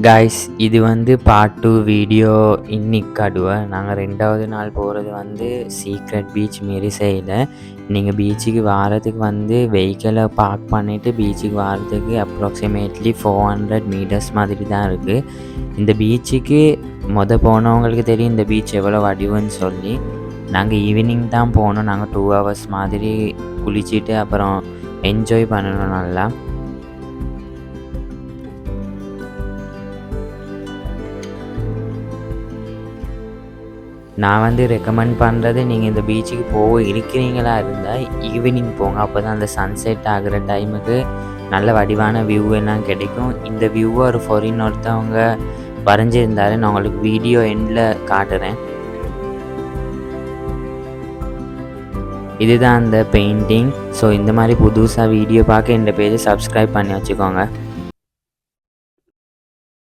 Guys இது வந்து part 2 video. இன்னைக்கு கடுவை நாங்கள் 2வது நாள் போகிறது வந்து சீக்ரெட் பீச் மாரி செய்யல. நீங்கள் பீச்சுக்கு வாரத்துக்கு வந்து வெஹிக்கிளை பார்க் பண்ணிவிட்டு பீச்சுக்கு வாரத்துக்கு அப்ராக்சிமேட்லி 400 மீட்டர்ஸ் மாதிரி தான் இருக்குது. இந்த பீச்சுக்கு போனவங்களுக்கு தெரியும் இந்த பீச் எவ்வளோ வடிவுன்னு சொல்லி. நாங்கள் ஈவினிங் தான் போனோம். நாங்கள் 2 ஹவர்ஸ் மாதிரி குளிச்சுட்டு அப்புறம் என்ஜாய் பண்ணணும் நல்லா. நான் வந்து ரெக்கமெண்ட் பண்ணுறது, நீங்கள் இந்த பீச்சுக்கு இருக்கிறீங்களா இருந்தால் ஈவினிங் போங்க. அப்போ தான் அந்த சன்செட் ஆகிற டைமுக்கு நல்ல வடிவான வியூ எல்லாம் கிடைக்கும். இந்த வியூவை ஒரு ஃபாரின் ஒருத்தவங்க வரைஞ்சிருந்தாரு. நான் உங்களுக்கு வீடியோ எண்டில் காட்டுறேன். இதுதான் அந்த பெயிண்டிங். ஸோ இந்த மாதிரி புதுசாக வீடியோ பார்க்க இந்த பேஜை சப்ஸ்கிரைப் பண்ணி வச்சுக்கோங்க.